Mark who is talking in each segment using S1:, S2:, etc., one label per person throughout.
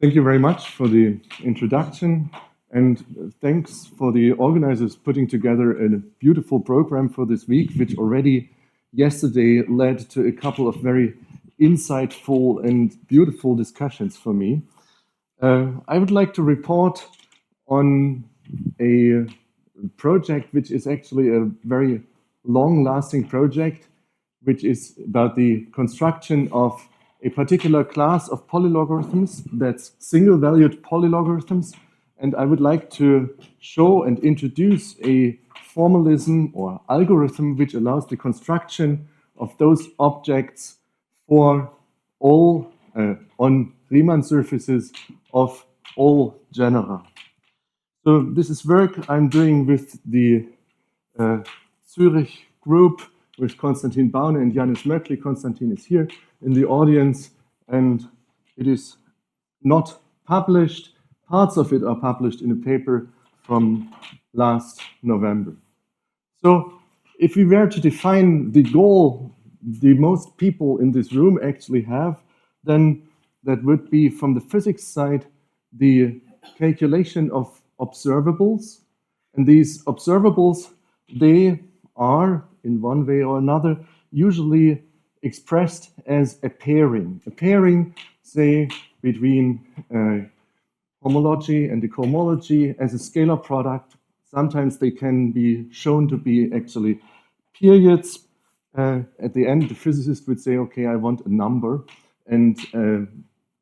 S1: Thank you very much for the introduction, and thanks for the organizers putting together a beautiful program for this week, which already yesterday led to a couple of very insightful and beautiful discussions for me. I would like to report on a project which is actually a very long-lasting project, which is about the construction of a particular class of polylogarithms, that's single-valued polylogarithms. And I would like to show and introduce a formalism or algorithm which allows the construction of those objects for all on Riemann surfaces of all genera. So this is work I'm doing with the Zurich group with Konstantin Baune and Johannes Broedel. Konstantin is here in the audience, and it is not published. Parts of it are published in a paper from last November. So if we were to define the goal the most people in this room actually have, then that would be, from the physics side, the calculation of observables. And these observables, they are, in one way or another, usually expressed as a pairing. A pairing, say, between homology and the cohomology as a scalar product. Sometimes they can be shown to be actually periods. At the end, the physicist would say, okay, I want a number. And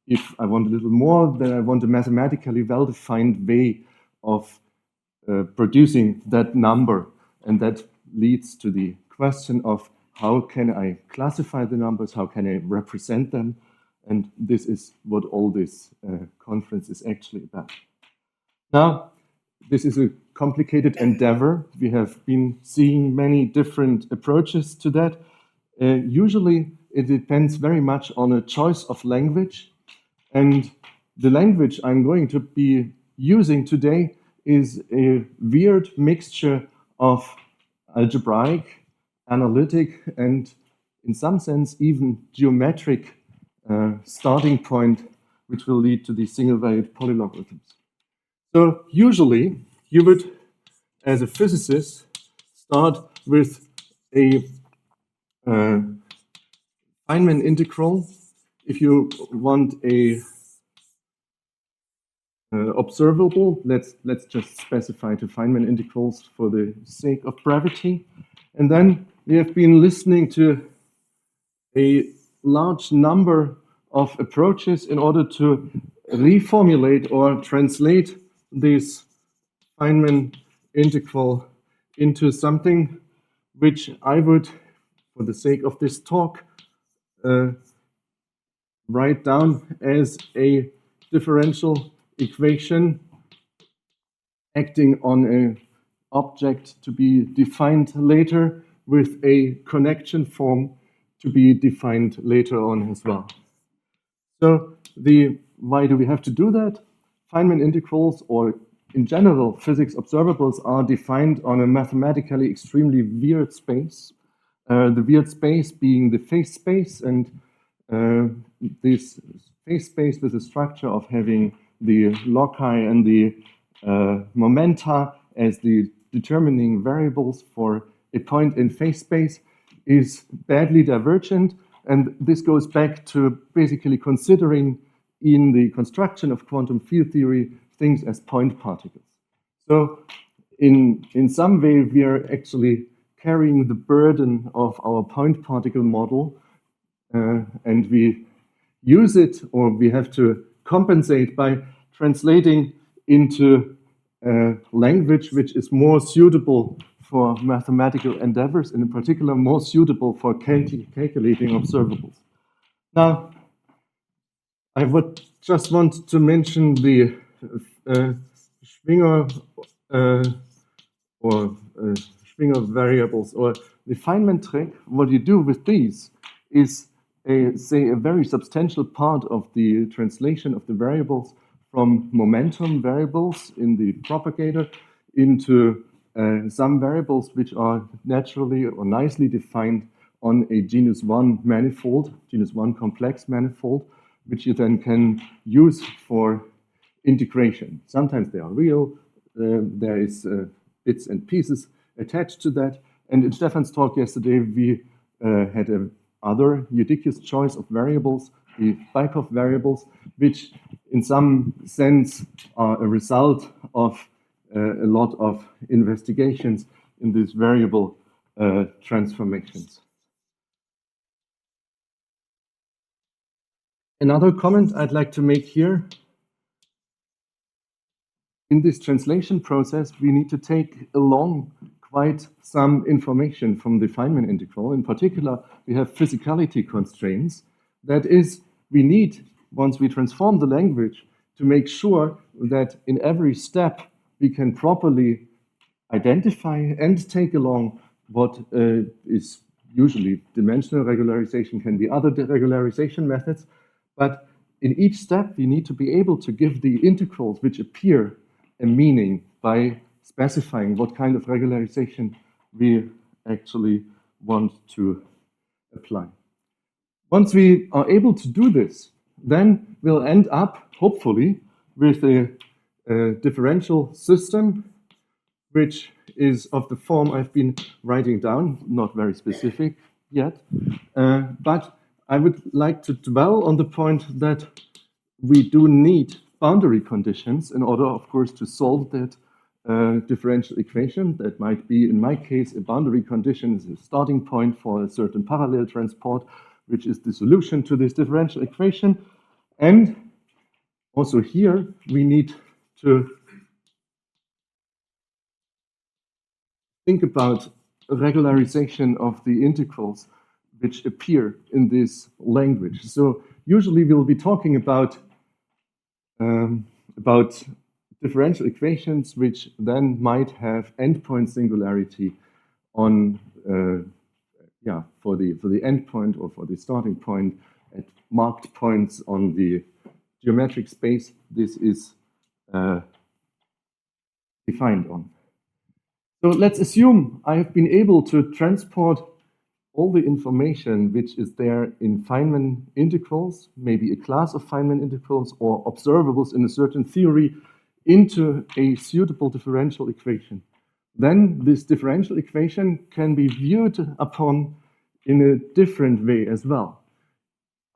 S1: if I want a little more, then I want a mathematically well-defined way of producing that number. And that leads to the question of how can I classify the numbers, how can I represent them? And this is what all this conference is actually about. Now, this is a complicated endeavor. We have been seeing many different approaches to that. Usually, it depends very much on a choice of language. And the language I'm going to be using today is a weird mixture of algebraic, analytic, and in some sense even geometric starting point, which will lead to these single-valued polylogarithms. So usually you would, as a physicist, start with a Feynman integral. If you want a observable, let's just specify two Feynman integrals for the sake of brevity. And then we have been listening to a large number of approaches in order to reformulate or translate this Feynman integral into something which I would, for the sake of this talk, write down as a differential equation acting on an object to be defined later with a connection form to be defined later on as well. So why do we have to do that? Feynman integrals, or in general, physics observables, are defined on a mathematically extremely weird space. The weird space being the phase space, and this phase space with the structure of having the loci and the momenta as the determining variables for a point in phase space is badly divergent. And this goes back to basically considering in the construction of quantum field theory things as point particles. So in some way, we are actually carrying the burden of our point particle model, and we use it, or we have to compensate by translating into language which is more suitable for mathematical endeavors, and in particular more suitable for calculating observables. Now, I would just want to mention the Schwinger Schwinger variables, or the Feynman trick. What you do with these is say a very substantial part of the translation of the variables from momentum variables in the propagator into some variables which are naturally or nicely defined on a genus 1 manifold, genus 1 complex manifold, which you then can use for integration. Sometimes they are real, there is bits and pieces attached to that. And in Stefan's talk yesterday, we had another Eudichus choice of variables, the Bykov variables, which in some sense are a result of a lot of investigations in these variable transformations. Another comment I'd like to make here, in this translation process, we need to take along quite some information from the Feynman integral. In particular, we have physicality constraints. That is, we need, once we transform the language, to make sure that in every step we can properly identify and take along what is usually dimensional regularization, can be other regularization methods. But in each step, we need to be able to give the integrals which appear a meaning by specifying what kind of regularization we actually want to apply. Once we are able to do this, then we'll end up, hopefully, with a differential system which is of the form I've been writing down, not very specific yet, but I would like to dwell on the point that we do need boundary conditions in order, of course, to solve that differential equation. That might be, in my case, a boundary condition is a starting point for a certain parallel transport, which is the solution to this differential equation. And also here, we need to think about regularization of the integrals which appear in this language. So usually we'll be talking about differential equations which then might have endpoint singularity on for the endpoint or for the starting point at marked points on the geometric space this is defined on. So let's assume I have been able to transport all the information which is there in Feynman integrals, maybe a class of Feynman integrals or observables in a certain theory, into a suitable differential equation. Then this differential equation can be viewed upon in a different way as well.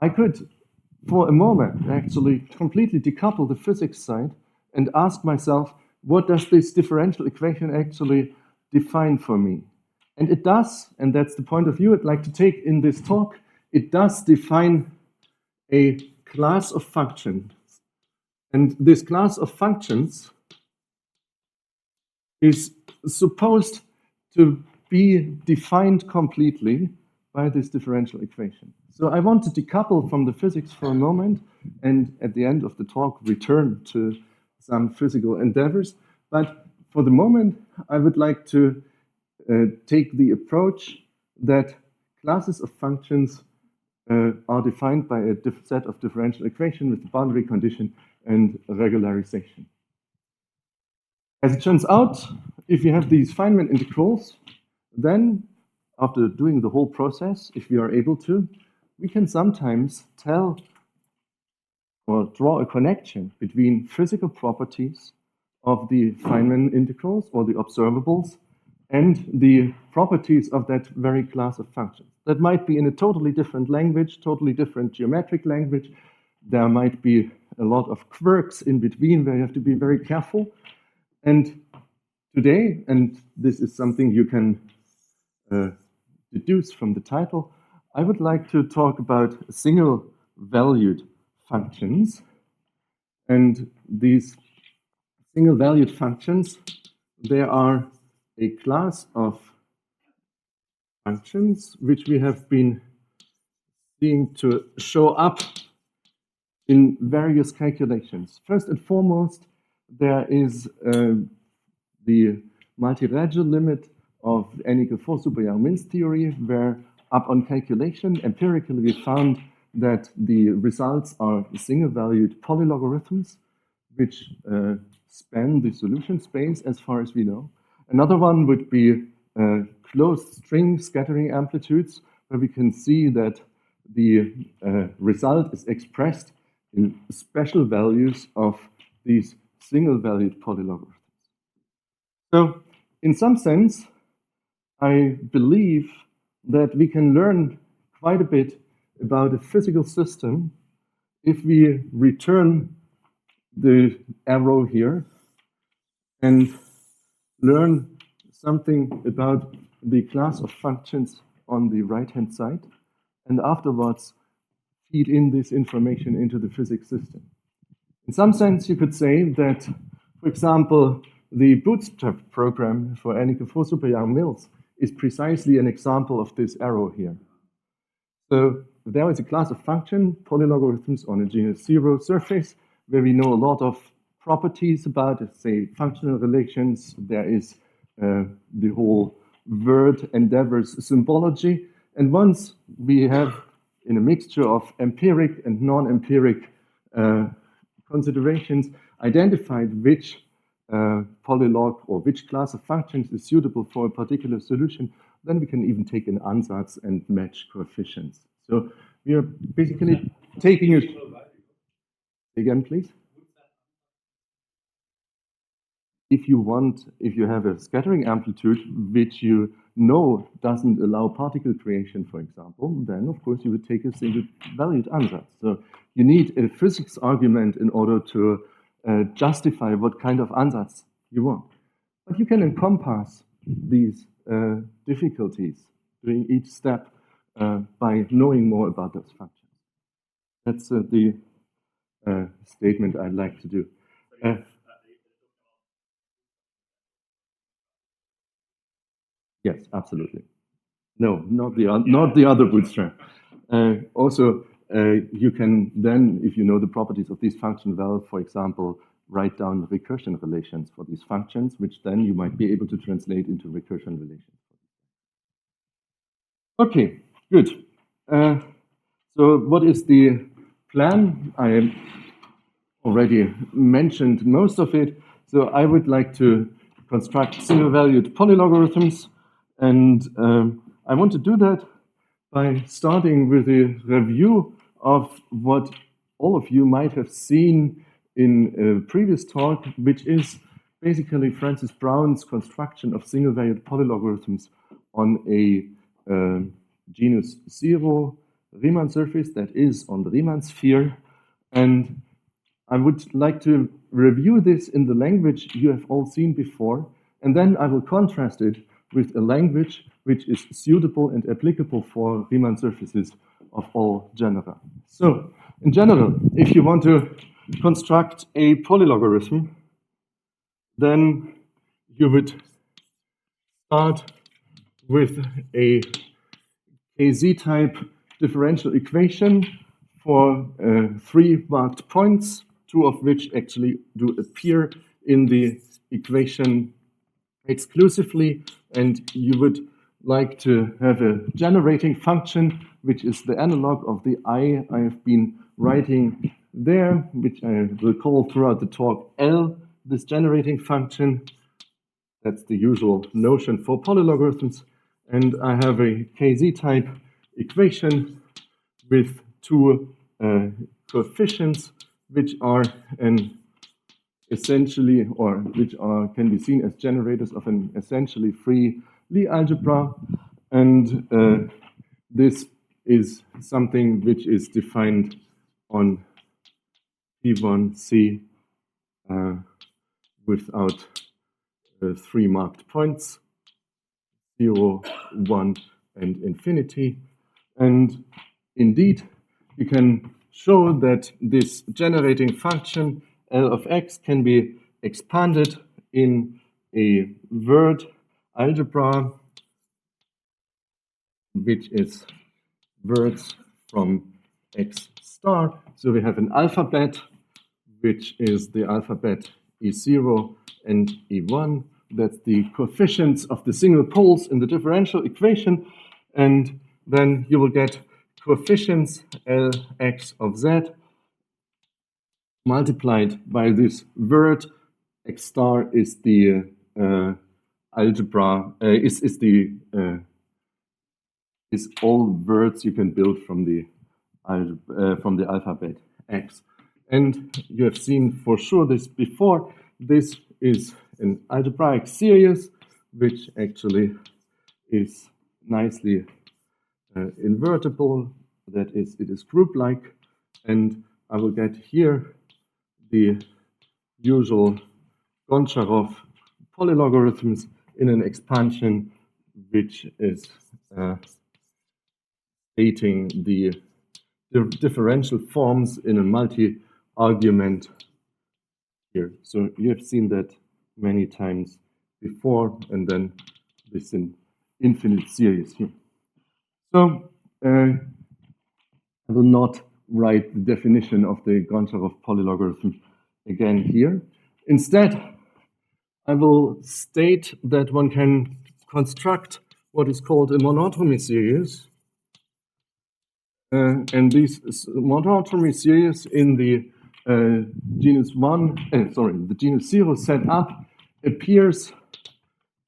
S1: I could, for a moment, actually completely decouple the physics side and ask myself, what does this differential equation actually define for me? And it does, and that's the point of view I'd like to take in this talk, it does define a class of functions. And this class of functions is supposed to be defined completely by this differential equation. So I want to decouple from the physics for a moment, and at the end of the talk, return to some physical endeavors. But for the moment, I would like to take the approach that classes of functions are defined by a set of differential equations with a boundary condition and regularization. As it turns out, if you have these Feynman integrals, then after doing the whole process, if we are able to, we can sometimes tell or draw a connection between physical properties of the Feynman integrals or the observables and the properties of that very class of functions. That might be in a totally different language, totally different geometric language. There might be a lot of quirks in between where you have to be very careful. And today, and this is something you can deduce from the title, I would like to talk about single-valued functions. And these single-valued functions, they are a class of functions which we have been seeing to show up in various calculations. First and foremost, there is the multi-radial limit of n equals 4 super Yang-Mills theory, where upon calculation, empirically we found that the results are single-valued polylogarithms, which span the solution space as far as we know. Another one would be closed string scattering amplitudes, where we can see that the result is expressed in special values of these single-valued polylogarithms. So, in some sense, I believe that we can learn quite a bit about a physical system if we return the arrow here and learn something about the class of functions on the right-hand side, and afterwards feed in this information into the physics system. In some sense, you could say that, for example, the bootstrap program for Anyke super young Mills is precisely an example of this arrow here. So there is a class of function, polylogarithms on a genus 0 surface, where we know a lot of properties about, say, functional relations. There is the whole word endeavors symbology. And once we have, in a mixture of empiric and non-empiric considerations, identified which polylog or which class of functions is suitable for a particular solution, then we can even take an ansatz and match coefficients. So we are basically taking it. Again, please. If you have a scattering amplitude which you know doesn't allow particle creation, for example, then of course you would take a single valued ansatz. So you need a physics argument in order to justify what kind of ansatz you want. But you can encompass these difficulties during each step by knowing more about those functions. That's the statement I'd like to do. Yes, absolutely. No, not the other bootstrap. Also, you can then, if you know the properties of these functions well, for example, write down recursion relations for these functions, which then you might be able to translate into recursion relations. Okay, good. So what is the plan? I already mentioned most of it. So I would like to construct single-valued polylogarithms, and I want to do that by starting with a review of what all of you might have seen in a previous talk, which is basically Francis Brown's construction of single-valued polylogarithms on a genus 0 Riemann surface that is on the Riemann sphere. And I would like to review this in the language you have all seen before, and then I will contrast it with a language which is suitable and applicable for Riemann surfaces of all genera. So, in general, if you want to construct a polylogarithm, then you would start with a KZ-type differential equation for 3 marked points, 2 of which actually do appear in the equation exclusively, and you would like to have a generating function, which is the analog of the I have been writing there, which I will call throughout the talk L, this generating function. That's the usual notion for polylogarithms. And I have a KZ-type equation with 2 coefficients, which are essentially, or which can be seen as generators of an essentially free Lie algebra. And this is something which is defined on P1C without 3 marked points, 0, 1, and infinity. And indeed, you can show that this generating function L of x can be expanded in a word algebra, which is words from x star. So we have an alphabet, which is the alphabet E0 and E1. That's the coefficients of the single poles in the differential equation. And then you will get coefficients Lx of z multiplied by this word. X star is the algebra, is all words you can build from the from the alphabet X. And you have seen for sure this before. This is an algebraic series, which actually is nicely invertible. That is, it is group-like. And I will get here the usual Goncharov polylogarithms in an expansion, which is stating the differential forms in a multi-argument here. So you have seen that many times before, and then this infinite series here. So I will not write the definition of the Goncharov polylogarithm again here. Instead, I will state that one can construct what is called a monotony series. And this monotony series in the genus 0 set up appears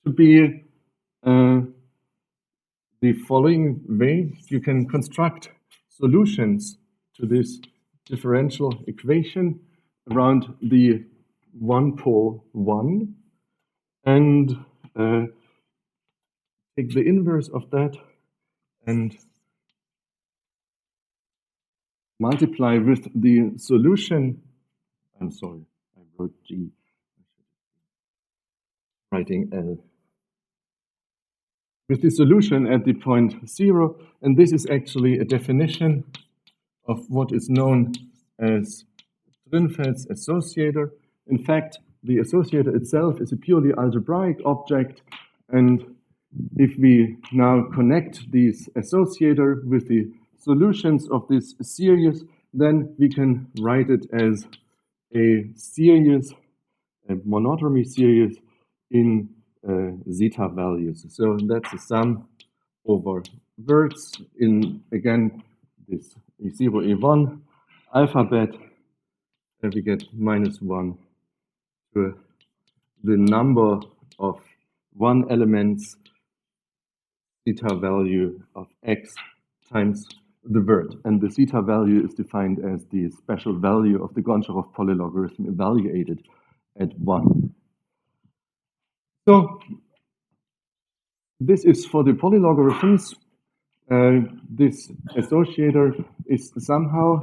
S1: to be the following way. You can construct solutions to this differential equation around the one pole 1 and take the inverse of that and multiply with the solution. I'm sorry, I wrote G. Writing L. With the solution at the point 0, and this is actually a definition of what is known as Drinfeld's associator. In fact, the associator itself is a purely algebraic object, and if we now connect these associator with the solutions of this series, then we can write it as a series, a monotony series in zeta values. So that's the sum over words in, again, this E0, E1 alphabet, and we get -1 to the number of 1 elements zeta value of x times the word. And the zeta value is defined as the special value of the Goncharov polylogarithm evaluated at 1. So this is for the polylogarithms. This associator is somehow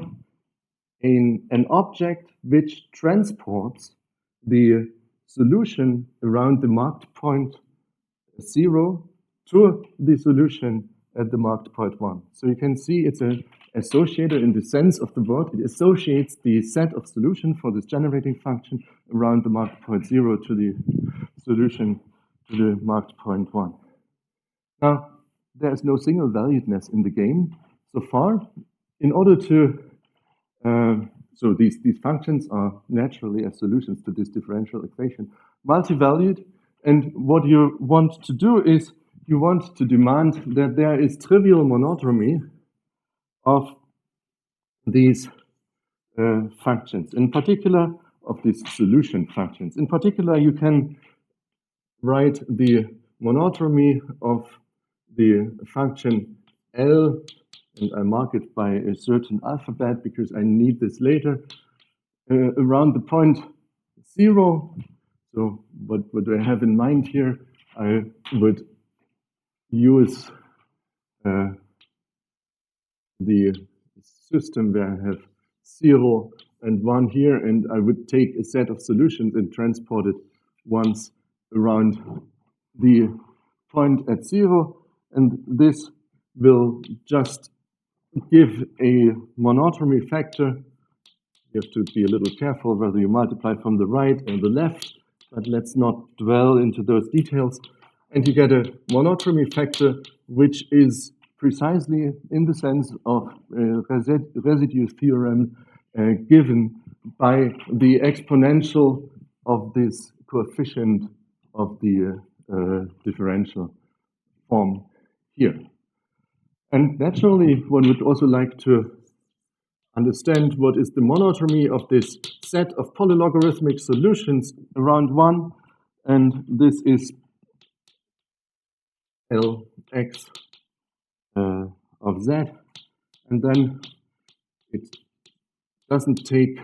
S1: an object which transports the solution around the marked point 0 to the solution at the marked point 1. So you can see it's an associator in the sense of the word. It associates the set of solution for this generating function around the marked point 0 to the solution to the marked point 1. Now, there is no single valuedness in the game so far. In order to, so these functions are naturally as solutions to this differential equation, multi-valued. And what you want to do is you want to demand that there is trivial monotony of these functions, in particular of these solution functions. In particular, you can write the monotony of the function L, and I mark it by a certain alphabet because I need this later, around the point 0. So what do I have in mind here? I would use the system where I have 0 and 1 here, and I would take a set of solutions and transport it once around the point at 0, and this will just give a monotony factor. You have to be a little careful whether you multiply from the right or the left, but let's not dwell into those details. And you get a monotony factor which is precisely in the sense of residue theorem given by the exponential of this coefficient of the differential form here. And naturally, one would also like to understand what is the monotony of this set of polylogarithmic solutions around 1, and this is Lx of z, and then it doesn't take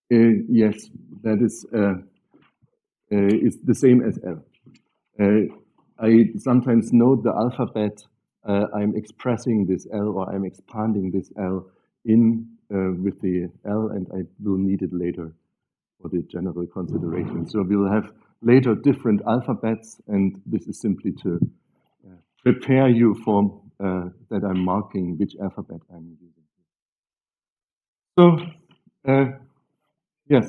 S1: yes, that is the same as L. I sometimes note the alphabet. I'm expressing this L or I'm expanding this L in with the L, and I will need it later for the general consideration. So we'll have later different alphabets, and this is simply to prepare you for that I'm marking which alphabet I'm using. So, yes.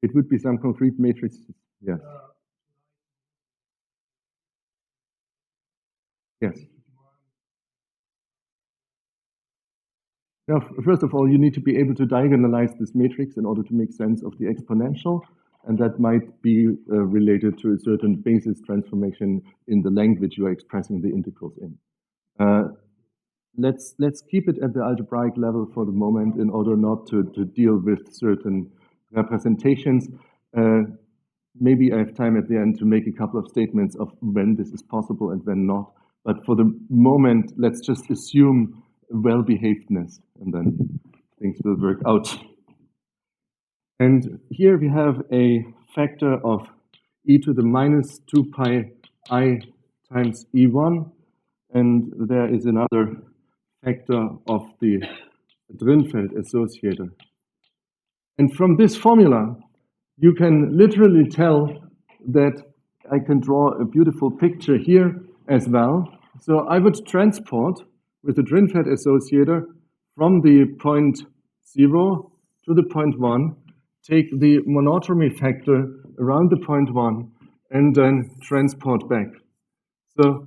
S1: It would be some concrete matrices, yes. Yes. Now, first of all, you need to be able to diagonalize this matrix in order to make sense of the exponential, and that might be related to a certain basis transformation in the language you are expressing the integrals in. Let's keep it at the algebraic level for the moment in order not to deal with certain representations. Maybe I have time at the end to make a couple of statements of when this is possible and when not. But for the moment, let's just assume well-behavedness, and then things will work out. And here we have a factor of e to the minus 2 pi I times e1, and there is another factor of the Drinfeld associator. And from this formula, you can literally tell that I can draw a beautiful picture here as well. So I would transport with the Drinfeld associator from the point 0 to the point 1, take the monotony factor around the point 1, and then transport back. So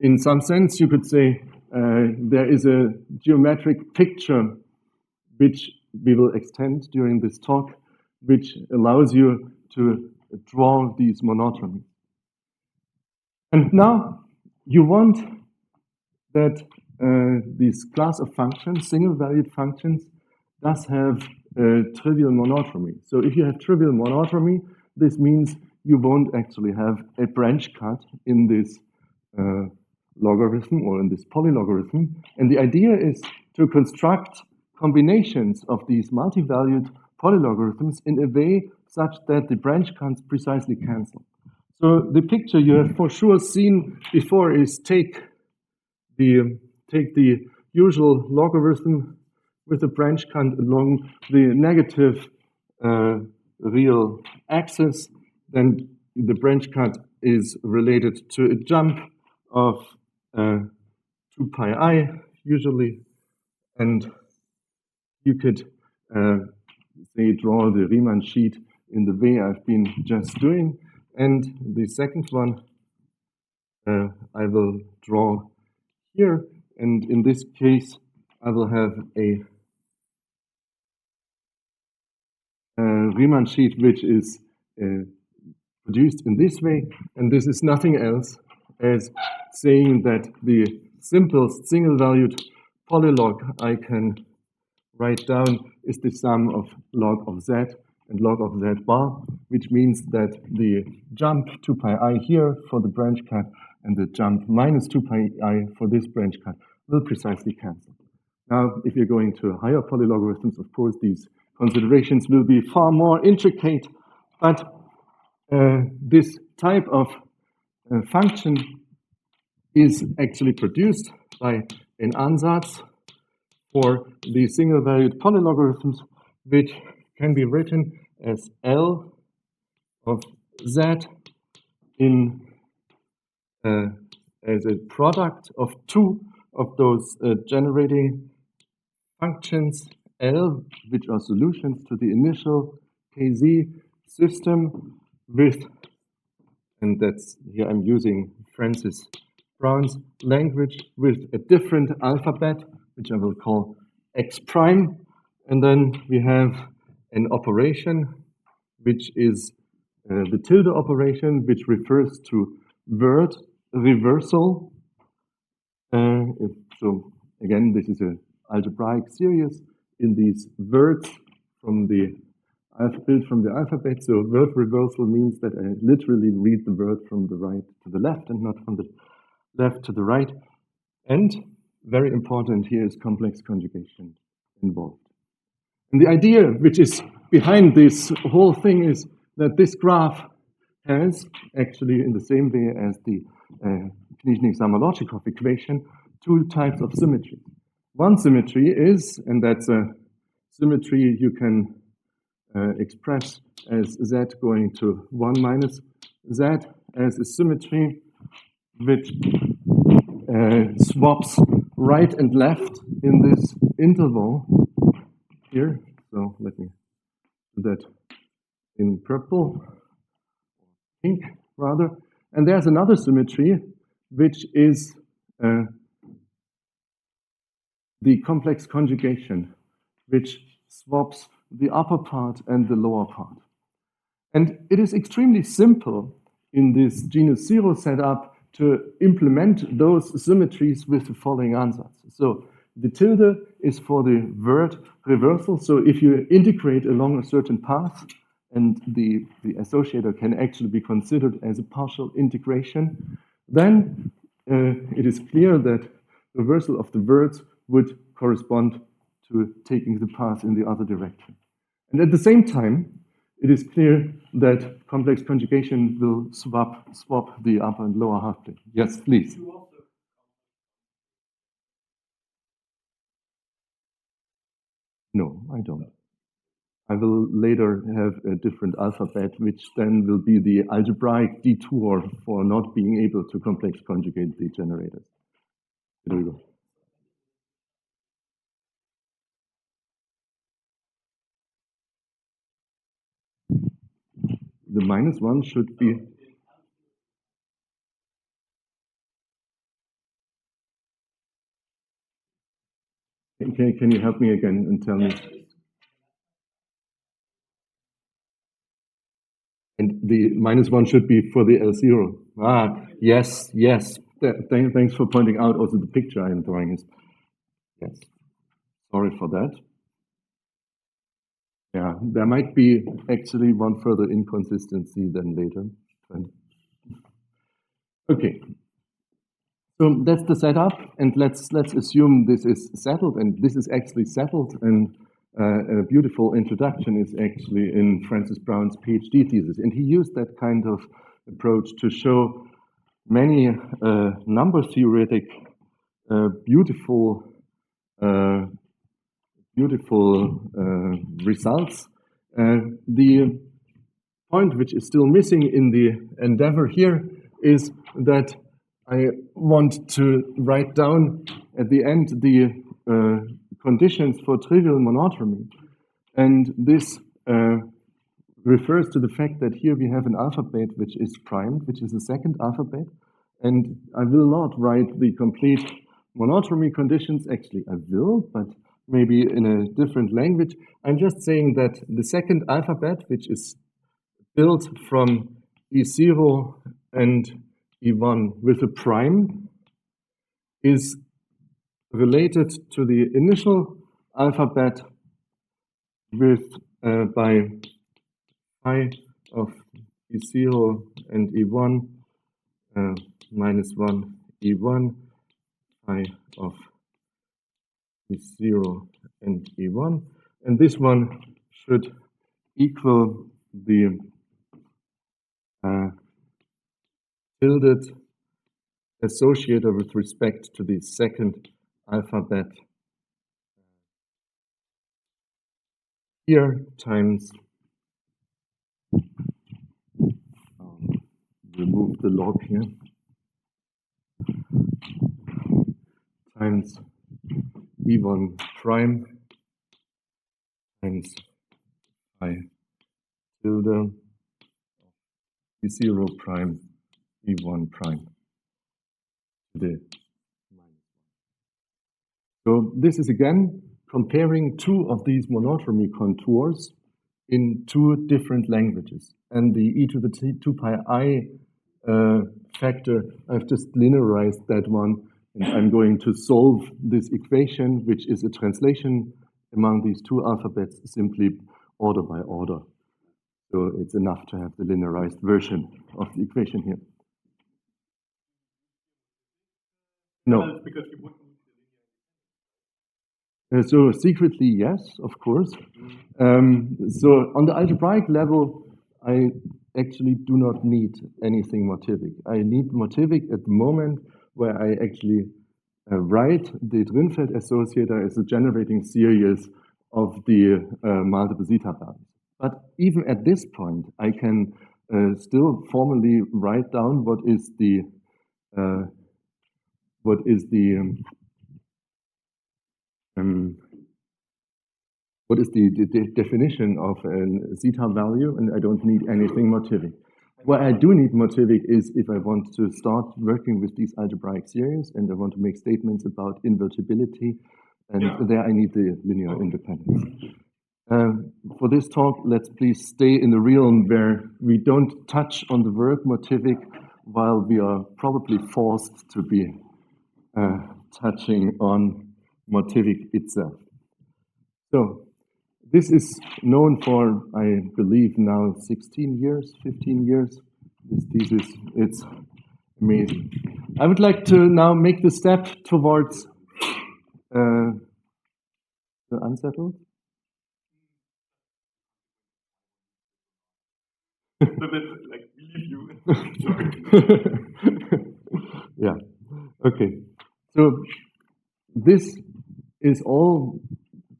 S1: in some sense, you could say there is a geometric picture which we will extend during this talk, which allows you to draw these monotonies. And now you want that this class of functions, single-valued functions, does have a trivial monotony. So if you have trivial monotony, this means you won't actually have a branch cut in this logarithm or in this polylogarithm. And the idea is to construct combinations of these multi-valued polylogarithms in a way such that the branch cuts precisely cancel. So the picture you have for sure seen before is take the usual logarithm with a branch cut along the negative real axis. Then the branch cut is related to a jump of 2 pi I usually, and you could say draw the Riemann sheet in the way I've been just doing. And the second one I will draw here, and in this case I will have a Riemann sheet which is produced in this way, and this is nothing else as saying that the simplest single-valued polylog I can write down is the sum of log of z and log of z bar, which means that the jump 2 pi I here for the branch cut and the jump minus 2 pi I for this branch cut will precisely cancel. Now, if you're going to higher polylogarithms, of course, these considerations will be far more intricate, but this type of function is actually produced by an ansatz for the single-valued polylogarithms, which can be written as L of z in as a product of two of those generating functions L, which are solutions to the initial KZ system with, and that's here I'm using Francis Brown's language, with a different alphabet, which I will call X prime. And then we have an operation, which is the tilde operation, which refers to word reversal. So again, this is an algebraic series in these words from the built from the alphabet. So word reversal means that I literally read the word from the right to the left and not from the left to the right. And very important here is complex conjugation involved. And the idea which is behind this whole thing is that this graph has, actually in the same way as the Knižník-Samolotchikov equation, two types of symmetry. One symmetry is, and that's a symmetry you can express as z going to 1 minus z as a symmetry which swaps right and left in this interval here. So let me do that in purple, pink rather. And there's another symmetry which is the complex conjugation, which swaps the upper part and the lower part. And it is extremely simple in this genus zero setup to implement those symmetries with the following answers. So the tilde is for the word reversal. So if you integrate along a certain path, and the associator can actually be considered as a partial integration, then it is clear that reversal of the words would correspond to taking the path in the other direction. And at the same time, it is clear that complex conjugation will swap the upper and lower half plane. Yes, please. No, I don't. I will later have a different alphabet, which then will be the algebraic detour for not being able to complex conjugate the generators. Here we go. The -1 should be. Can you help me again and tell me? And the -1 should be for the L0. Ah, yes, yes. Thanks for pointing out also the picture I am drawing is. Yes. Sorry for that. Yeah, there might be actually one further inconsistency then later. Okay. So that's the setup, and let's assume this is settled, and this is actually settled, and a beautiful introduction is actually in Francis Brown's PhD thesis, and he used that kind of approach to show many number theoretic beautiful results. The point which is still missing in the endeavor here is that I want to write down at the end the conditions for trivial monotony. And this refers to the fact that here we have an alphabet which is primed, which is the second alphabet. And I will not write the complete monotony conditions. Actually, I will, but maybe in a different language. I'm just saying that the second alphabet, which is built from E0 and E1 with a prime, is related to the initial alphabet with by phi of E0 and E1 -1 E1 phi of E0 and E1, and this one should equal the tilde associator with respect to the second alphabet here times, remove the log here, times E1 prime times phi tilde E0 prime E1 prime to the -1. So this is again comparing two of these monotony contours in two different languages. And the e to the 2 pi I factor, I've just linearized that one, and I'm going to solve this equation, which is a translation among these two alphabets, simply order by order. So it's enough to have the linearized version of the equation here. No.
S2: Because you wouldn't
S1: So secretly, yes, of course. So on the algebraic level, I actually do not need anything motivic. I need motivic at the moment where I actually write the Drinfeld associator as a generating series of the multiple zeta values. But even at this point, I can still formally write down what is the definition of a zeta value, and I don't need anything motivic. What I do need motivic is if I want to start working with these algebraic series and I want to make statements about invertibility, and there I need the linear independence. For this talk, let's please stay in the realm where we don't touch on the verb motivic while we are probably forced to be touching on motivic itself. So this is known for, I believe, now 16 years, 15 years. This thesis, it's amazing. I would like to now make the step towards the unsettled.
S2: like leave you.
S1: Yeah. Okay. So this is all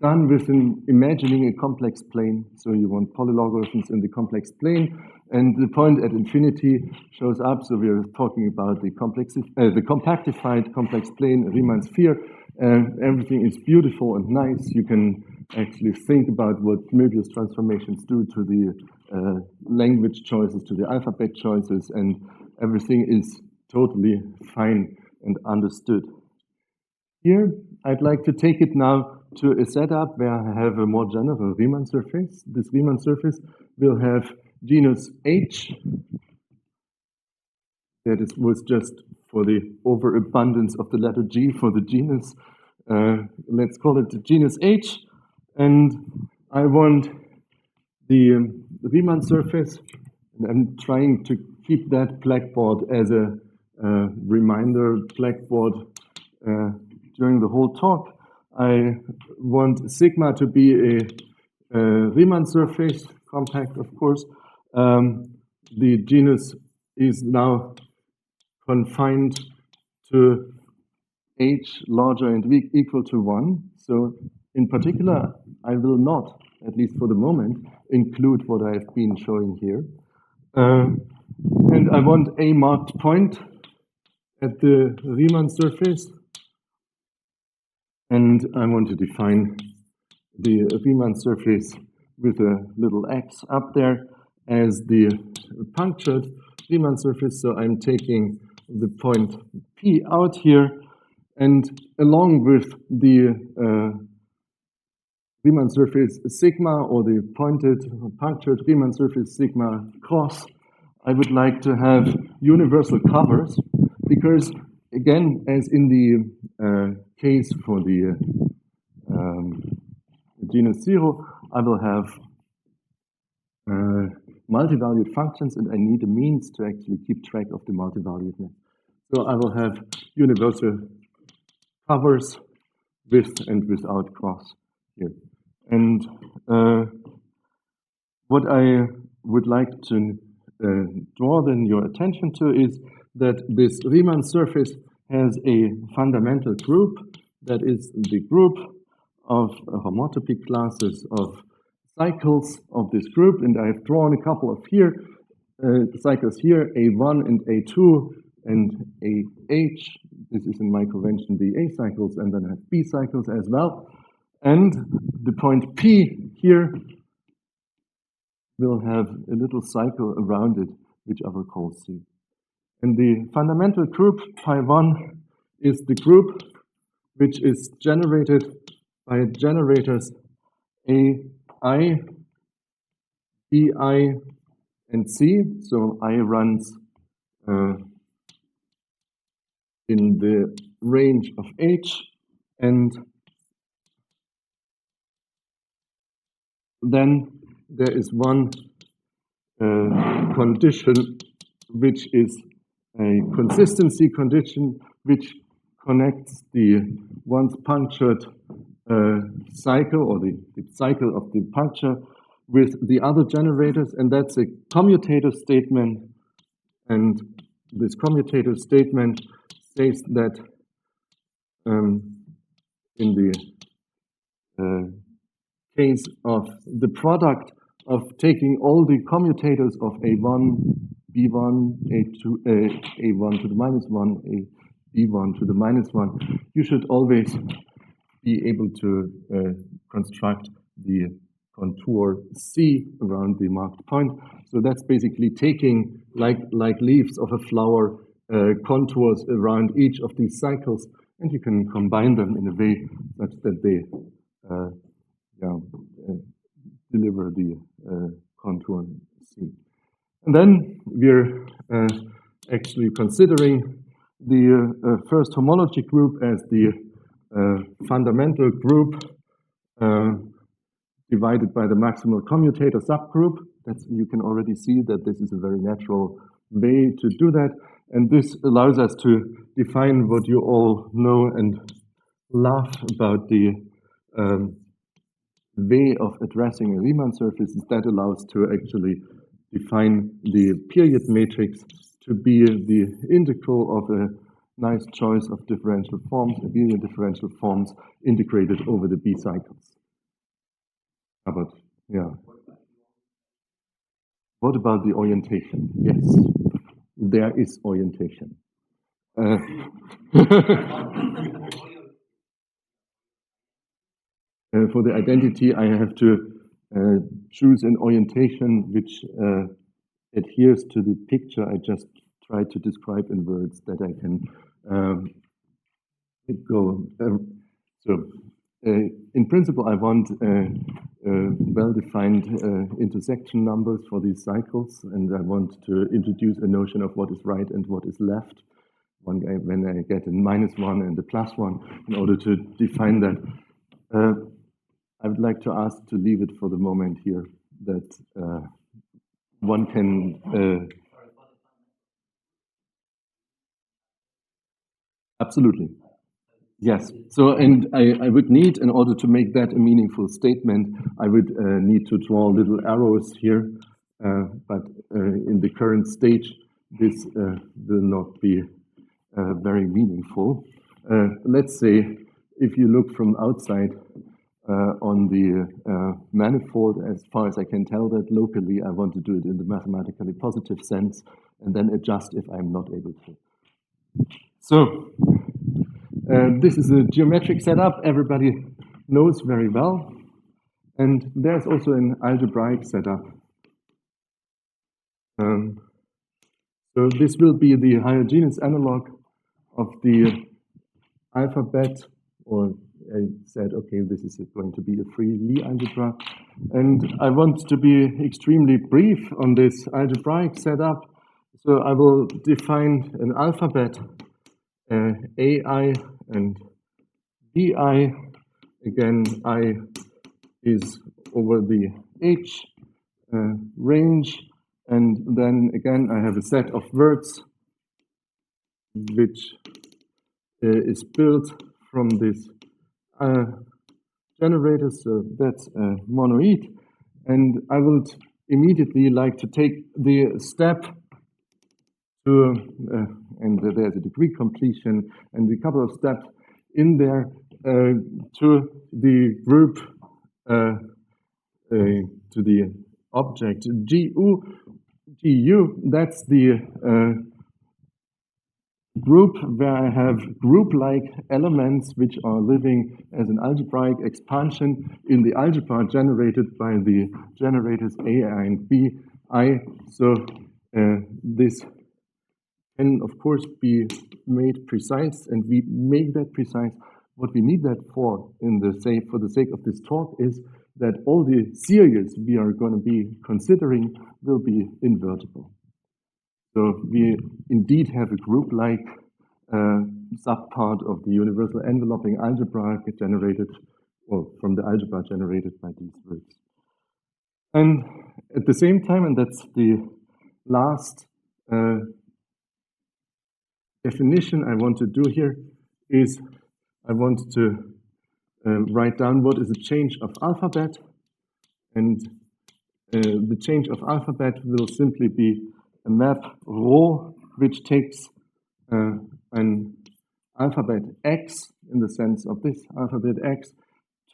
S1: done with imagining a complex plane. So you want polylogarithms in the complex plane, and the point at infinity shows up. So we are talking about the compactified complex plane, Riemann sphere. Everything is beautiful and nice. You can actually think about what Möbius transformations do to the language choices, to the alphabet choices, and everything is totally fine and understood. Here, I'd like to take it now to a setup where I have a more general Riemann surface. This Riemann surface will have genus H. That was just for the overabundance of the letter G for the genus. Let's call it the genus H. And I want the Riemann surface, and I'm trying to keep that blackboard as a reminder blackboard during the whole talk. I want sigma to be a Riemann surface, compact, of course. The genus is now confined to H larger and equal to 1. So in particular, I will not, at least for the moment, include what I've been showing here. And I want a marked point at the Riemann surface. And I want to define the Riemann surface with a little x up there as the punctured Riemann surface. So I'm taking the point P out here, and along with the Riemann surface sigma, or the pointed punctured Riemann surface sigma cross, I would like to have universal covers, because again, as in the case for the genus 0, I will have multivalued functions, and I need a means to actually keep track of the multivaluedness. So I will have universal covers with and without cross here. And what I would like to draw then your attention to is that this Riemann surface has a fundamental group that is the group of homotopy classes of cycles of this group, and I've drawn a couple of cycles here, A1 and A2 and AH. This is in my convention the A cycles, and then I have B cycles as well. And the point P here will have a little cycle around it, which I will call C. And the fundamental group, pi1, is the group which is generated by generators AI, BI, and C. So I runs in the range of H, and then there is one condition which is a consistency condition which connects the once punctured cycle or the cycle of the puncture with the other generators, and that's a commutative statement. And this commutative statement says that in the case of the product of taking all the commutators of A1, B1, A2, A1 to the minus 1, B1 to the minus 1, you should always be able to construct the contour C around the marked point. So that's basically taking, like leaves of a flower, contours around each of these cycles, and you can combine them in a way such that they deliver the contour C. And then we're actually considering the first homology group as the fundamental group divided by the maximal commutator subgroup. You can already see that this is a very natural way to do that. And this allows us to define what you all know and love about the way of addressing a Riemann surface. That allows to actually define the period matrix to be the integral of a nice choice of differential forms, abelian differential forms integrated over the B cycles. But yeah. What about the orientation? Yes, there is orientation. For the identity, I have to choose an orientation which adheres to the picture I just tried to describe in words that I can go. In principle, I want well-defined intersection numbers for these cycles, and I want to introduce a notion of what is right and what is left when I get a -1 and a +1 in order to define that. I would like to ask to leave it for the moment here, that one can absolutely. Yes. So, and I would need, in order to make that a meaningful statement, I would need to draw little arrows here. But in the current stage, this will not be very meaningful. Let's say, if you look from outside on the manifold, as far as I can tell that locally, I want to do it in the mathematically positive sense, and then adjust if I'm not able to. So, this is a geometric setup everybody knows very well. And there's also an algebraic setup. So this will be the homogeneous analog of the alphabet, or I said, okay, this is going to be a free Lie algebra. And I want to be extremely brief on this algebraic setup. So I will define an alphabet AI and BI. Again, I is over the H range, and then again I have a set of words which is built from this generator, so that's a monoid. And I would immediately like to take the step to, and there's a degree completion, and a couple of steps in there to the group, to the object GU. That's the group where I have group-like elements which are living as an algebraic expansion in the algebra generated by the generators AI and BI. So this can, of course, be made precise, and we make that precise. What we need that for, for the sake of this talk, is that all the series we are going to be considering will be invertible. So we indeed have a group-like subpart of the universal enveloping algebra generated, or from the algebra generated by these words. And at the same time, and that's the last definition I want to do here, is I want to write down what is a change of alphabet. And the change of alphabet will simply be a map rho, which takes an alphabet x, in the sense of this alphabet x,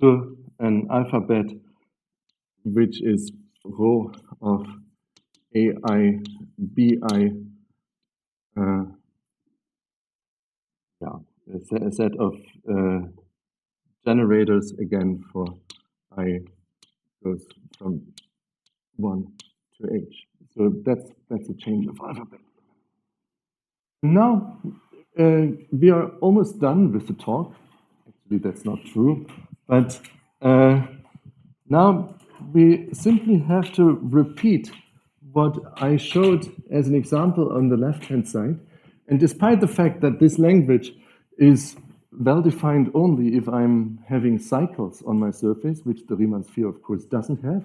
S1: to an alphabet which is rho of AI, BI, a set of generators again for I goes from 1 to h. So that's a change of alphabet. Now we are almost done with the talk. Actually, that's not true. But now we simply have to repeat what I showed as an example on the left-hand side. And despite the fact that this language is well-defined only if I'm having cycles on my surface, which the Riemann sphere, of course, doesn't have,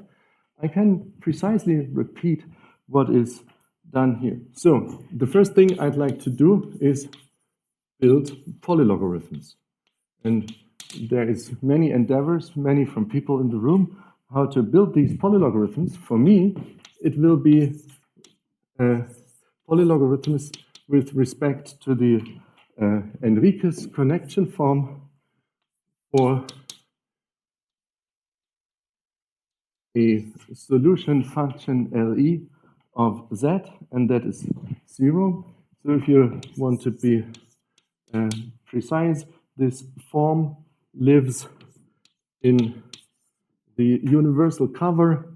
S1: I can precisely repeat what is done here. So the first thing I'd like to do is build polylogarithms. And there is many endeavors, many from people in the room, how to build these polylogarithms. For me, it will be polylogarithms with respect to the Enriquez connection form for a solution function LE of Z, and that is 0. So if you want to be precise, this form lives in the universal cover.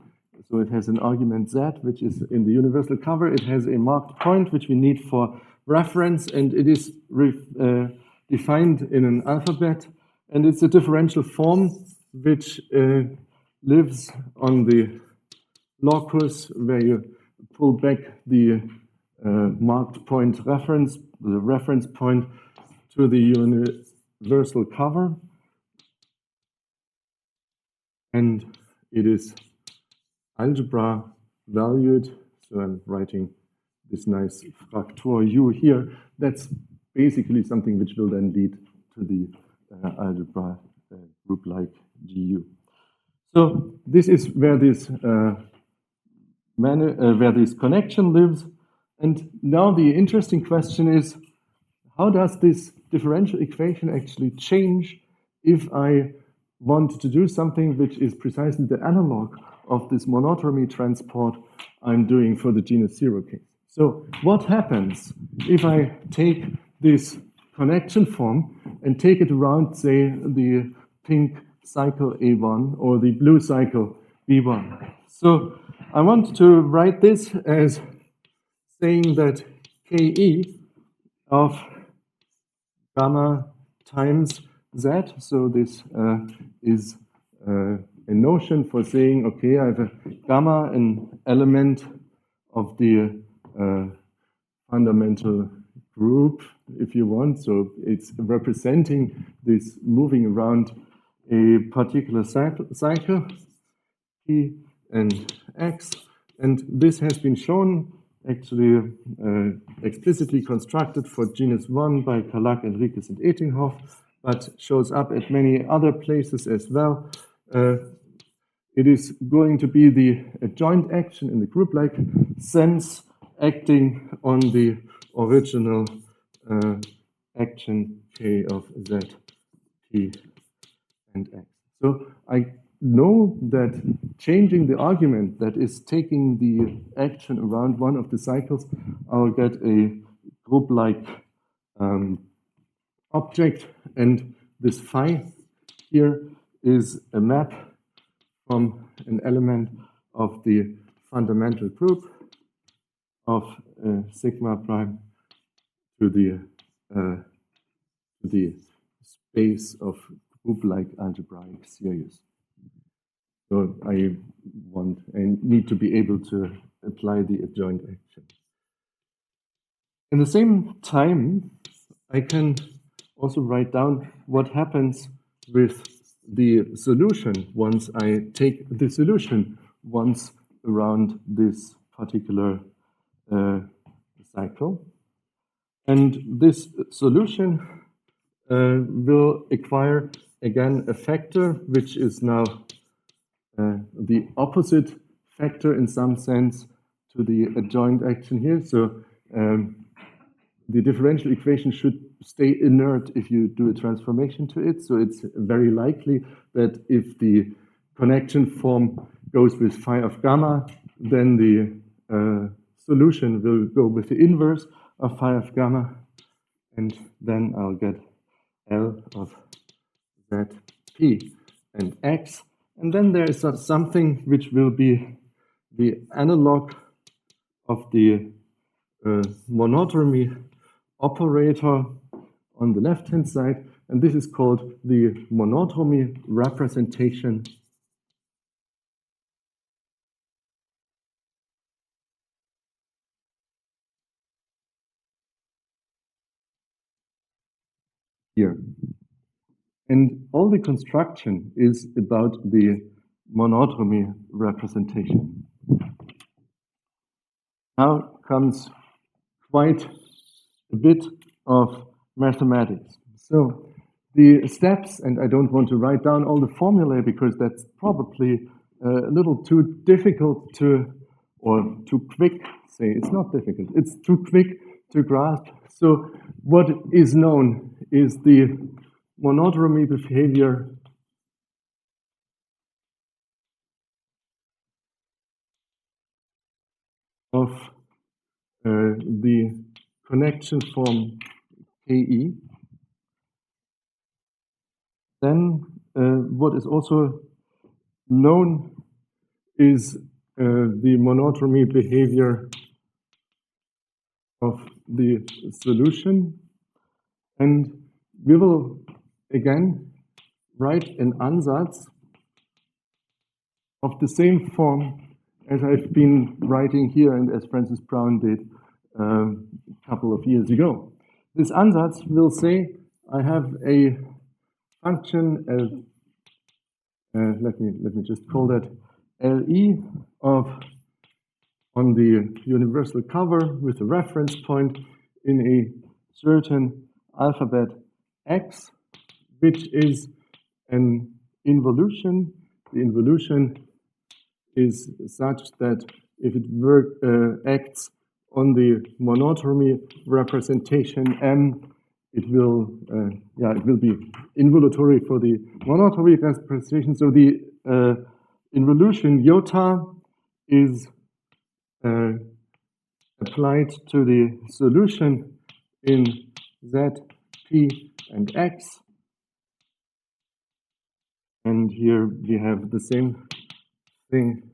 S1: So it has an argument Z, which is in the universal cover. It has a marked point, which we need for reference, and it is defined in an alphabet. And it's a differential form which lives on the locus, where you pull back the marked point reference, the reference point, to the universal cover. And it is algebra valued. So I'm writing this nice fractor U here. That's basically something which will then lead to the algebra group like GU. So this is where this connection lives. And now the interesting question is, how does this differential equation actually change if I want to do something which is precisely the analog of this monotomy transport I'm doing for the genus 0 case? So what happens if I take this connection form and take it around, say, the pink cycle A1 or the blue cycle B1? So I want to write this as saying that KE of gamma times Z, so this is a notion for saying, okay, I have a gamma, an element of the fundamental group, if you want. So it's representing this moving around a particular cycle, P and X. And this has been shown, actually explicitly constructed for genus 1 by Kalak, Enriquez, and Ettinghoff, but shows up at many other places as well. It is going to be the joint action in the group-like sense, acting on the original action K of Z, P, and X. So I know that changing the argument, that is taking the action around one of the cycles, I'll get a group-like object, and this phi here is a map from an element of the fundamental group of sigma prime to the space of group-like algebraic series. So I need to be able to apply the adjoint action. In the same time, I can also write down what happens with the solution once I take the solution once around this particular cycle. And this solution will acquire again a factor which is now the opposite factor in some sense to the adjoint action here. So the differential equation should stay inert if you do a transformation to it. So it's very likely that if the connection form goes with phi of gamma, then the solution will go with the inverse of phi of gamma, and then I'll get L of ZP and X. And then there is something which will be the analog of the monodromy operator on the left-hand side, and this is called the monodromy representation here. And all the construction is about the monodromy representation. Now comes quite a bit of mathematics. So the steps, and I don't want to write down all the formulae because that's probably a little too difficult to, or too quick, say, it's not difficult, it's too quick to grasp. So what is known is the monodromy behavior of the connection form KE. Then what is also known is the monodromy behavior of the solution. And we will again write an ansatz of the same form as I've been writing here and as Francis Brown did a couple of years ago. This ansatz will say I have a function of, let me just call that LE of, on the universal cover with a reference point in a certain alphabet X, which is an involution. The involution is such that if it acts on the monodromy representation M, it will be involutory for the monodromy representation. So the involution iota is applied to the solution in Z, P, and X. And here we have the same thing,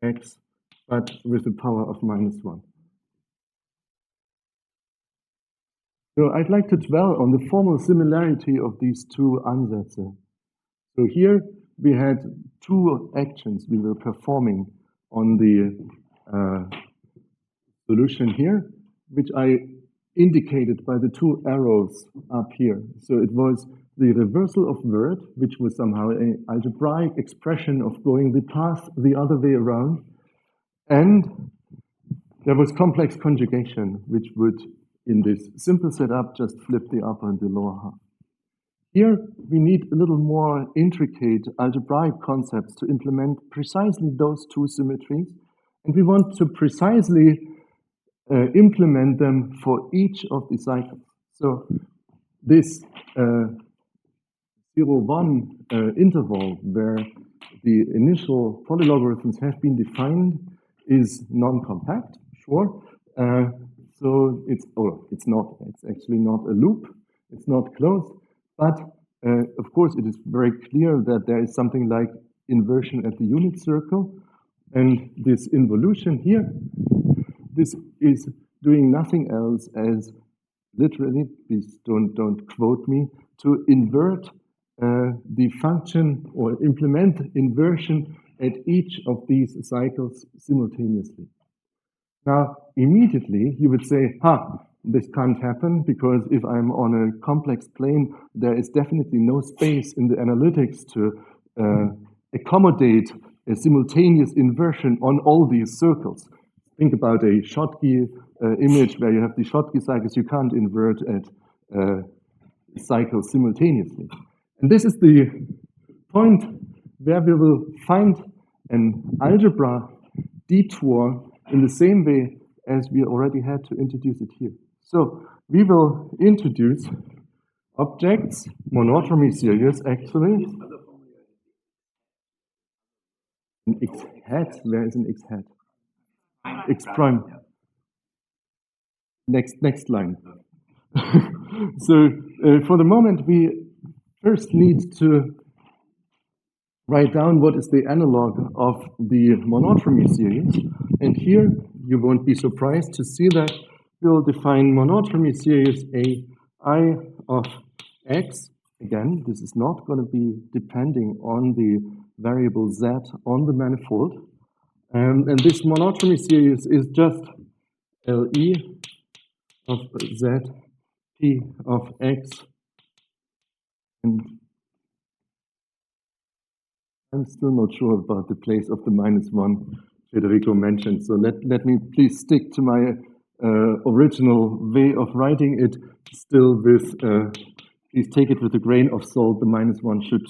S1: X, but with the power of -1. So I'd like to dwell on the formal similarity of these two ansätze. So here we had two actions we were performing on the solution here, which I indicated by the two arrows up here. So it was the reversal of word, which was somehow an algebraic expression of going the path the other way around. And there was complex conjugation, which would, in this simple setup, just flip the upper and the lower half. Here, we need a little more intricate algebraic concepts to implement precisely those two symmetries. And we want to precisely implement them for each of the cycles. So this 0,1 interval where the initial polylogarithms have been defined is non-compact, sure. So it's actually not a loop, it's not closed, but of course it is very clear that there is something like inversion at the unit circle, and this involution here, this is doing nothing else as literally, please don't quote me, to invert the function or implement inversion at each of these cycles simultaneously. Now, immediately you would say, this can't happen because if I'm on a complex plane, there is definitely no space in the analytics to accommodate a simultaneous inversion on all these circles. Think about a Schottky image where you have the Schottky cycles. You can't invert at cycles simultaneously. And this is the point where we will find an algebra detour in the same way as we already had to introduce it here. So we will introduce objects, monotony series actually. An x hat, where is an x hat? X prime. Next line. So for the moment, we first need to write down what is the analog of the monotony series. And here, you won't be surprised to see that we'll define monotony series ai of x. Again, this is not going to be depending on the variable z on the manifold. And this monotony series is just LE of z p of x. And I'm still not sure about the place of the -1 Federico mentioned. So let me please stick to my original way of writing it, still with, please take it with a grain of salt. The -1 should,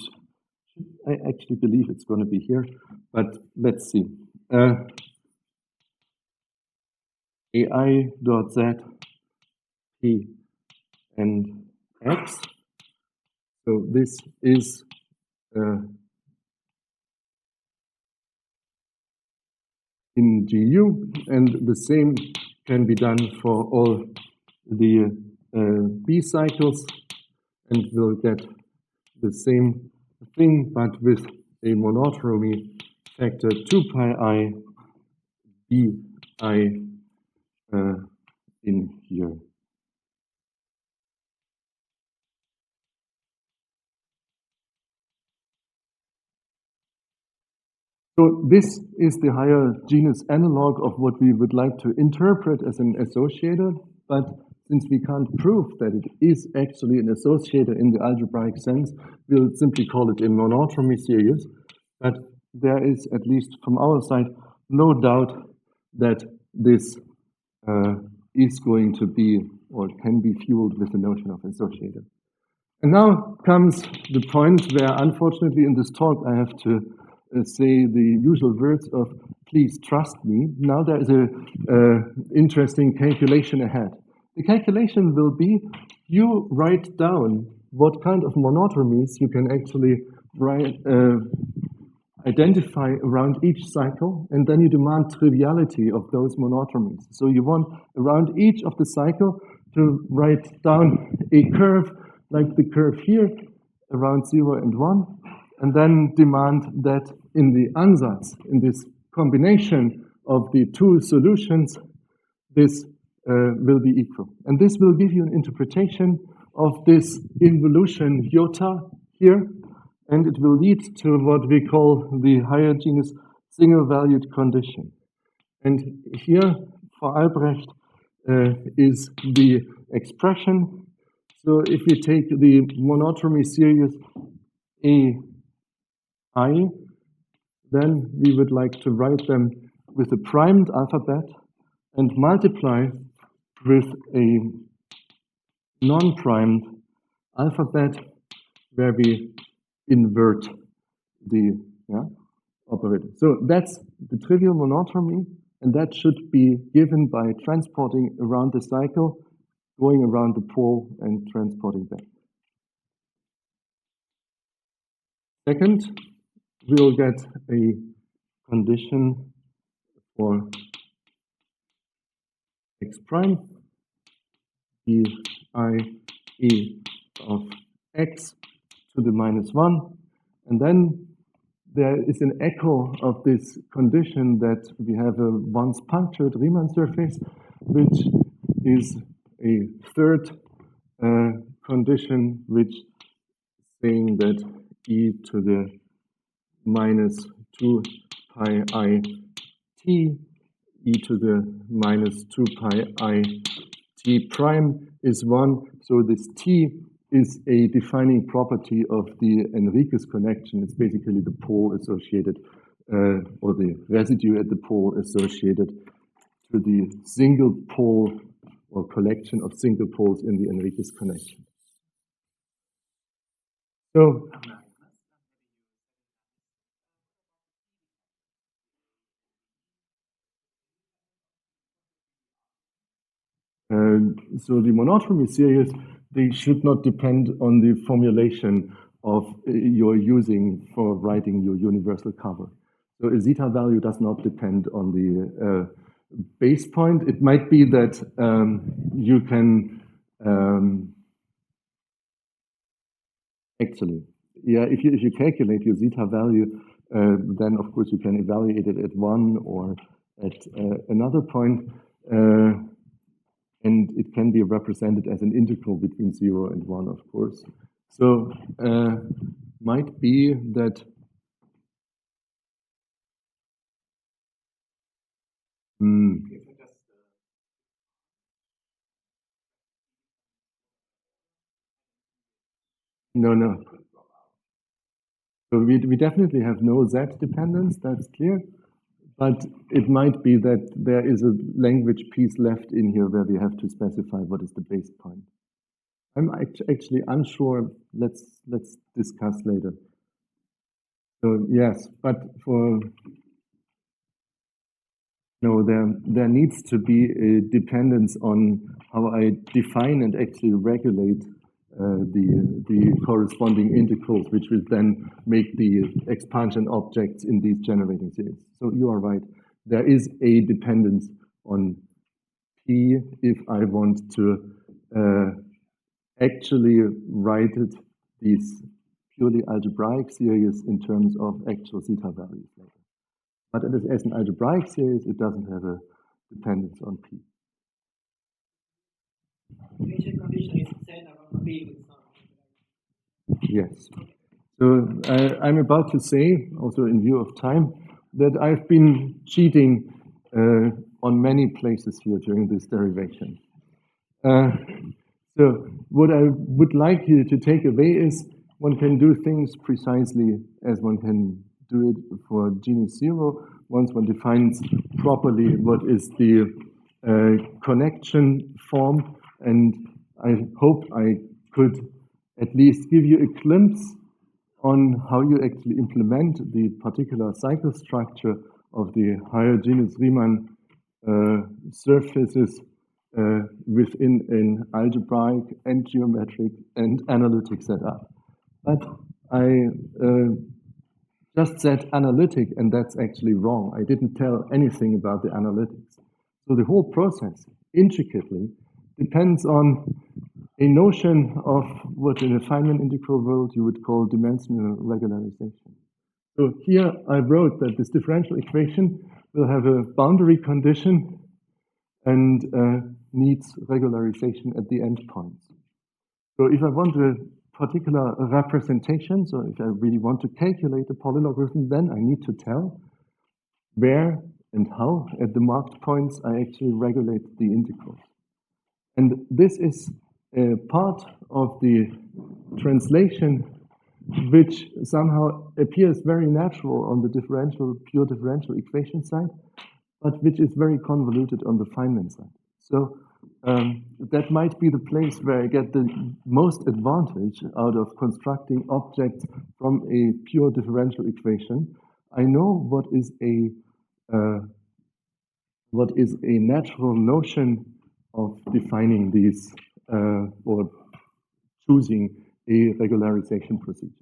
S1: I actually believe it's going to be here, but let's see. AI dot z p and x. So this is in GU, and the same can be done for all the B cycles, and we'll get the same thing, but with a monotony factor 2 pi I B I in here. So this is the higher genus analog of what we would like to interpret as an associator, but since we can't prove that it is actually an associator in the algebraic sense, we'll simply call it a monotony series. But there is, at least from our side, no doubt that this is going to be or can be fueled with the notion of associator. And now comes the point where, unfortunately, in this talk, I have to say the usual words of please trust me. Now there is an interesting calculation ahead. The calculation will be you write down what kind of monotonies you can actually identify around each cycle, and then you demand triviality of those monotonies. So you want around each of the cycle to write down a curve like the curve here around 0 and 1, and then demand that in the ansatz, in this combination of the two solutions, this will be equal. And this will give you an interpretation of this involution iota here, and it will lead to what we call the higher genus single-valued condition. And here, for Albrecht, is the expression. So if we take the monotony series AI, then we would like to write them with a primed alphabet and multiply with a non-primed alphabet where we invert the operator. So that's the trivial monotony, and that should be given by transporting around the cycle, going around the pole and transporting back. Second, we'll get a condition for x prime, d I e of x to the -1, and then there is an echo of this condition that we have a once punctured Riemann surface, which is a third condition, which saying that e to the -2 pi I t, e to the -2 pi I t prime is 1. So this t is a defining property of the Enriquez connection. It's basically the pole associated or the residue at the pole associated to the single pole or collection of single poles in the Enriquez connection. So the monotony series, they should not depend on the formulation of you're using for writing your universal cover. So a zeta value does not depend on the base point. It might be that you can actually, yeah, if you calculate your zeta value, then of course you can evaluate it at 1 or at another point. And it can be represented as an integral between 0 and 1, of course. So might be that no. So we definitely have no Z dependence, that's clear. But it might be that there is a language piece left in here where we have to specify what is the base point. I'm actually unsure. Let's discuss later. So yes, but there needs to be a dependence on how I define and actually regulate the corresponding integrals, which will then make the expansion objects in these generating series. So you are right. There is a dependence on P if I want to actually write it, these purely algebraic series in terms of actual zeta values later. But as an algebraic series, it doesn't have a dependence on P.
S3: Initial condition is set around P with some.
S1: Yes. So I'm about to say, also in view of time, that I've been cheating on many places here during this derivation. So what I would like you to take away is one can do things precisely as one can do it for genus 0 once one defines properly what is the connection form. And I hope I could at least give you a glimpse on how you actually implement the particular cycle structure of the higher genus Riemann surfaces within an algebraic and geometric and analytic setup. But I just said analytic, and that's actually wrong. I didn't tell anything about the analytics. So the whole process, intricately, depends on a notion of what in a Feynman integral world you would call dimensional regularization. So here I wrote that this differential equation will have a boundary condition and needs regularization at the endpoints. So if I want a particular representation, so if I really want to calculate a polylogarithm, then I need to tell where and how at the marked points I actually regulate the integrals. And this is a part of the translation which somehow appears very natural on the pure differential equation side, but which is very convoluted on the Feynman side. So that might be the place where I get the most advantage out of constructing objects from a pure differential equation. I know what is a natural notion of defining these or choosing a regularization procedure.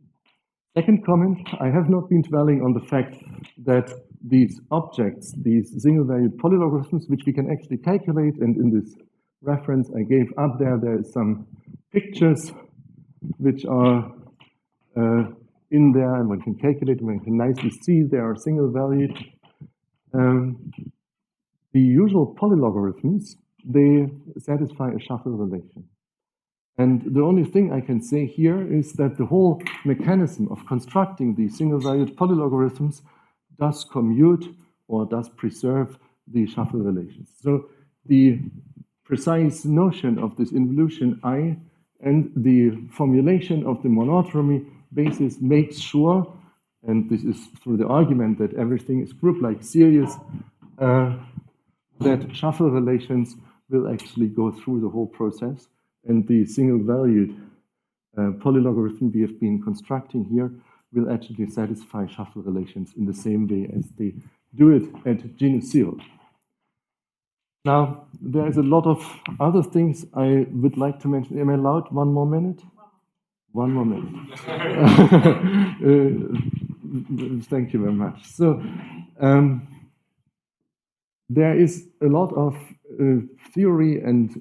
S1: Second comment, I have not been dwelling on the fact that these objects, these single-valued polylogarithms, which we can actually calculate, and in this reference I gave up there is some pictures which are in there, and one can calculate, one can nicely see they are single-valued. The usual polylogarithms, they satisfy a shuffle relation. And the only thing I can say here is that the whole mechanism of constructing these single-valued polylogarithms does commute or does preserve the shuffle relations. So the precise notion of this involution I and the formulation of the monotony basis makes sure and this is through the argument that everything is group-like series, that shuffle relations will actually go through the whole process, and the single-valued polylogarithm we have been constructing here will actually satisfy shuffle relations in the same way as they do it at genus 0. Now, there is a lot of other things I would like to mention. Am I allowed 1 more minute? 1 more minute. Thank you very much. So, there is a lot of theory and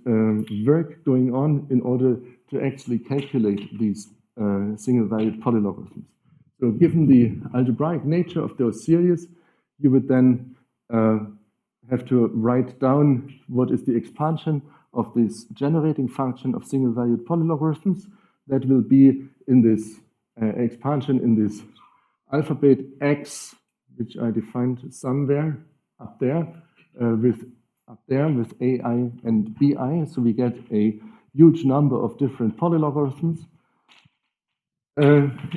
S1: work going on in order to actually calculate these single-valued polylogarithms. So given the algebraic nature of those series, you would then have to write down what is the expansion of this generating function of single-valued polylogarithms that will be in this expansion in this alphabet X, which I defined somewhere up there with AI and BI. So we get a huge number of different polylogarithms.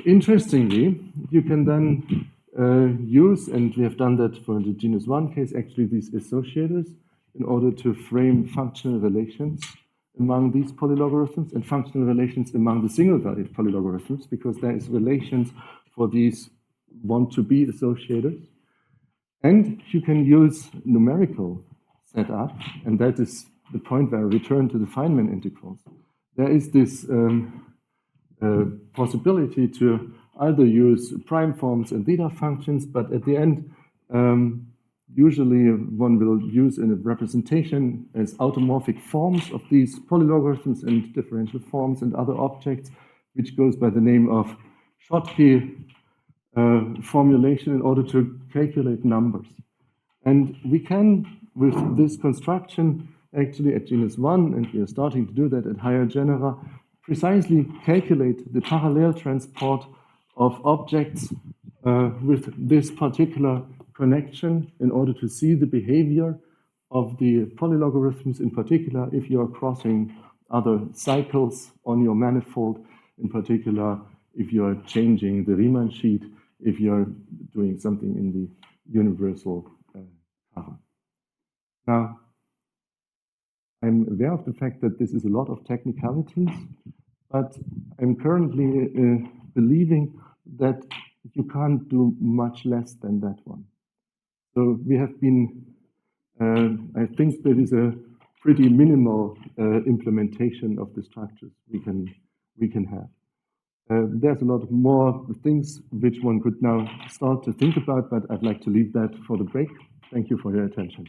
S1: Interestingly, you can then use, and we have done that for the genus 1 case, actually these associators in order to frame functional relations among these polylogarithms and functional relations among the single-valued polylogarithms, because there is relations for these want-to-be associators. And you can use numerical setup, and that is the point where I return to the Feynman integrals. There is this possibility to either use prime forms and theta functions, but at the end, usually one will use a representation as automorphic forms of these polylogarithms and differential forms and other objects, which goes by the name of Schottky formulation in order to calculate numbers. And we can, with this construction, actually at genus 1, and we are starting to do that at higher genera, precisely calculate the parallel transport of objects with this particular connection in order to see the behavior of the polylogarithms, in particular if you are crossing other cycles on your manifold, in particular if you are changing the Riemann sheet, if you are doing something in the universal cover. Now, I'm aware of the fact that this is a lot of technicalities, but I'm currently believing that you can't do much less than that one. So we have been, I think that is a pretty minimal implementation of the structures we can have. There's a lot more things which one could now start to think about, but I'd like to leave that for the break. Thank you for your attention.